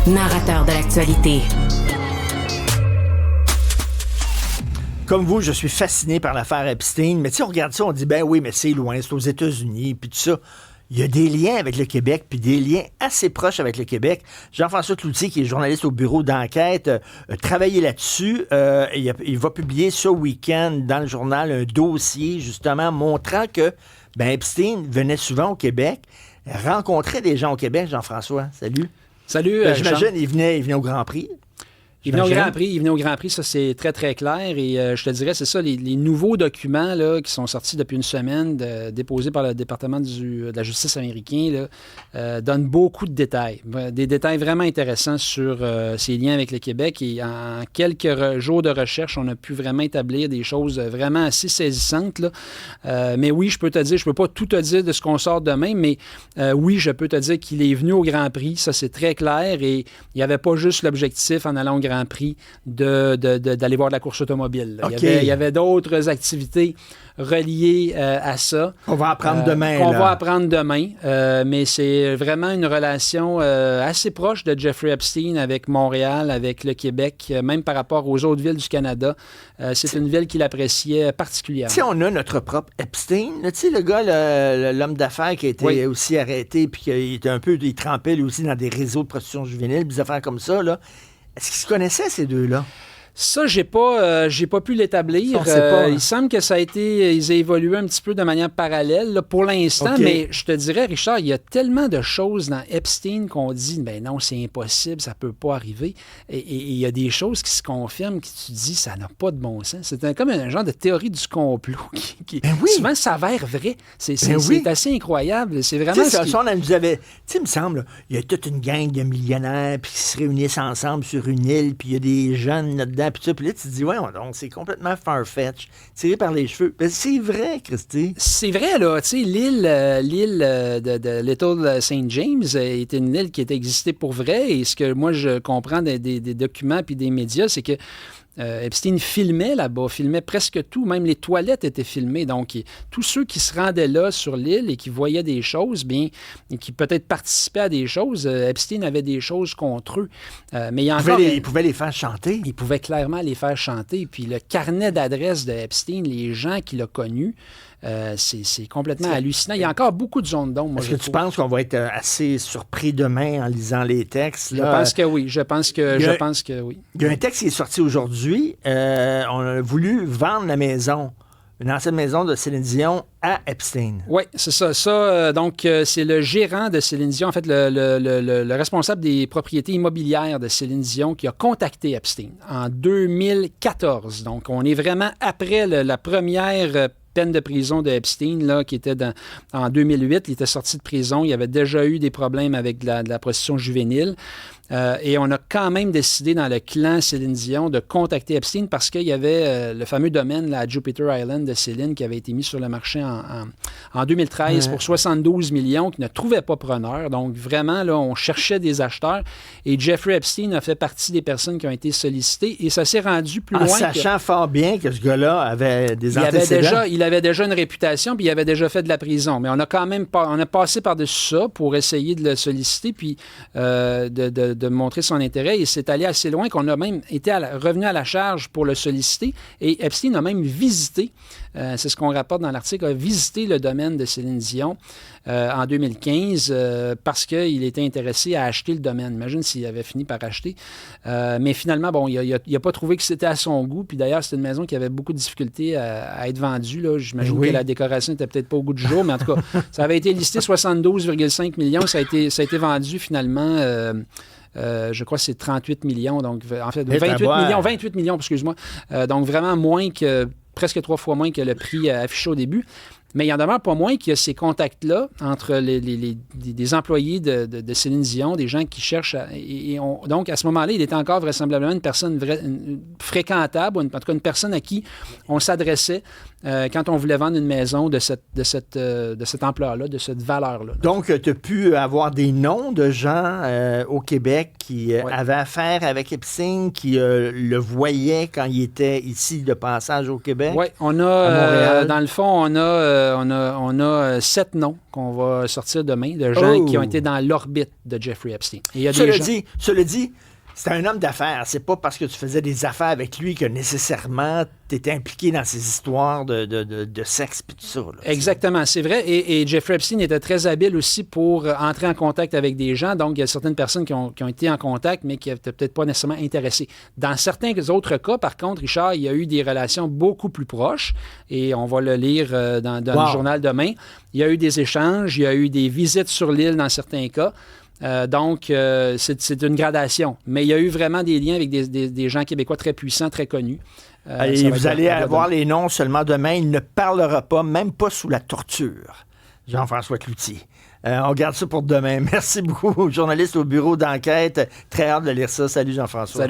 narrateur de l'actualité. Comme vous, je suis fasciné par l'affaire Epstein, mais tu sais, on regarde ça, on dit, ben oui, mais c'est loin, c'est aux États-Unis, puis tout ça. Il y a des liens avec le Québec, puis des liens assez proches avec le Québec. Jean-François Cloutier, qui est journaliste au bureau d'enquête, a travaillé là-dessus. Il va publier ce week-end dans le journal un dossier, justement, montrant que Epstein venait souvent au Québec, rencontrait des gens au Québec. Jean-François, salut. Salut, j'imagine, il venait au Grand Prix. Il venait au Grand Prix, ça c'est très très clair et je te dirais, c'est ça, les nouveaux documents là, qui sont sortis depuis une semaine, déposés par le département de la justice américain, là, donnent beaucoup de détails, des détails vraiment intéressants sur ces liens avec le Québec et en quelques jours de recherche, on a pu vraiment établir des choses vraiment assez saisissantes, là. Mais oui, je peux te dire, je peux pas tout te dire de ce qu'on sort demain, mais oui, je peux te dire qu'il est venu au Grand Prix, ça c'est très clair et il n'y avait pas juste l'objectif en allant au Grand Prix d'aller voir de la course automobile. Okay. Il y avait d'autres activités reliées à ça. On va apprendre demain. On va apprendre demain, mais c'est vraiment une relation assez proche de Jeffrey Epstein avec Montréal, avec le Québec, même par rapport aux autres villes du Canada. C'est une ville qu'il appréciait particulièrement. Tu sais, on a notre propre Epstein. Tu sais, le gars, l'homme d'affaires qui a été aussi arrêté, puis il trempait lui aussi dans des réseaux de prostitution juvénile, des affaires comme ça, là. Est-ce qu'ils se connaissaient, ces deux-là? Ça, j'ai pas pu l'établir. Il semble que ça a été, ils aient évolué un petit peu de manière parallèle là, pour l'instant, mais je te dirais, Richard, il y a tellement de choses dans Epstein qu'on dit, ben non, c'est impossible, ça peut pas arriver. Et il y a des choses qui se confirment, que tu dis, ça n'a pas de bon sens. C'est comme un genre de théorie du complot qui souvent s'avère vrai. C'est assez incroyable. C'est vraiment ça nous avait... Tu sais, il me semble, il y a toute une gang de millionnaires puis qui se réunissent ensemble sur une île, puis il y a des jeunes là-dedans. Puis là, tu te dis, ouais, donc c'est complètement far-fetch, tiré par les cheveux. Ben, c'est vrai, Christy. C'est vrai, là. Tu sais, l'île de Little St. James était une île qui était existée pour vrai. Et ce que moi, je comprends des documents puis des médias, c'est que Epstein filmait là-bas, filmait presque tout, même les toilettes étaient filmées. Donc, tous ceux qui se rendaient là sur l'île et qui voyaient des choses, bien, et qui peut-être participaient à des choses, Epstein avait des choses contre eux. Mais il pouvait les faire chanter. Il pouvait clairement les faire chanter. Puis le carnet d'adresses de Epstein, les gens qu'il a connus, c'est complètement hallucinant. Il y a encore beaucoup de zones d'ombre. Est-ce que tu penses qu'on va être assez surpris demain en lisant les textes? Là? Je pense que oui. Je pense que oui. Il y a un texte qui est sorti aujourd'hui. On a voulu vendre la maison, une ancienne maison de Céline Dion à Epstein. Oui, c'est ça. Donc, c'est le gérant de Céline Dion, en fait, le responsable des propriétés immobilières de Céline Dion qui a contacté Epstein en 2014. Donc, on est vraiment après la première peine de prison de Epstein, là, qui était en 2008. Il était sorti de prison. Il avait déjà eu des problèmes avec de la prostitution juvénile. Et on a quand même décidé dans le clan Céline Dion de contacter Epstein parce qu'il y avait le fameux domaine là, à Jupiter Island de Céline qui avait été mis sur le marché en 2013 pour 72 millions, qui ne trouvait pas preneur. Donc vraiment, là, on cherchait des acheteurs. Et Jeffrey Epstein a fait partie des personnes qui ont été sollicitées. Et ça s'est rendu plus loin. En sachant fort bien que ce gars-là avait des antécédents. Il avait déjà une réputation, puis il avait déjà fait de la prison. Mais on a quand même on a passé par-dessus ça pour essayer de le solliciter, puis de montrer son intérêt. Et c'est allé assez loin qu'on a même été revenu à la charge pour le solliciter. Et Epstein a même visité, c'est ce qu'on rapporte dans l'article, a visité le domaine de Céline Dion en 2015 parce qu'il était intéressé à acheter le domaine. Imagine s'il avait fini par acheter. Mais finalement, bon, il n'a pas trouvé que c'était à son goût. Puis d'ailleurs, c'était une maison qui avait beaucoup de difficultés à être vendue. Là. J'imagine que la décoration n'était peut-être pas au goût du jour, mais en tout cas, ça avait été listé 72,5 millions. Ça a été vendu finalement... je crois que c'est 38 millions, donc en fait 28 millions, excuse-moi. Donc vraiment presque 3 fois moins que le prix affiché au début. Mais il en demeure pas moins qu'il y a ces contacts-là entre des employés de Céline Dion, des gens qui cherchent. Donc, à ce moment-là, il était encore vraisemblablement une personne fréquentable, en tout cas une personne à qui on s'adressait quand on voulait vendre une maison de cette ampleur-là, de cette valeur-là. Donc, tu as pu avoir des noms de gens au Québec qui avaient affaire avec Epstein, qui le voyaient quand il était ici de passage au Québec? Oui, on a, dans le fond, on a on a 7 noms qu'on va sortir demain de gens qui ont été dans l'orbite de Jeffrey Epstein. Et il y a cela dit, c'est un homme d'affaires. C'est pas parce que tu faisais des affaires avec lui que nécessairement tu étais impliqué dans ces histoires de sexe et tout ça. Là, exactement, c'est vrai. Et Jeffrey Epstein était très habile aussi pour entrer en contact avec des gens. Donc, il y a certaines personnes qui ont été en contact, mais qui n'étaient peut-être pas nécessairement intéressées. Dans certains autres cas, par contre, Richard, il y a eu des relations beaucoup plus proches. Et on va le lire dans le journal demain. Il y a eu des échanges, il y a eu des visites sur l'île dans certains cas. Donc, c'est une gradation. Mais il y a eu vraiment des liens avec des gens québécois très puissants, très connus. Et vous allez avoir les noms seulement demain. Il ne parlera pas, même pas sous la torture. Jean-François Cloutier. On garde ça pour demain. Merci beaucoup, journaliste au bureau d'enquête. Très hâte de lire ça. Salut Jean-François. Salut.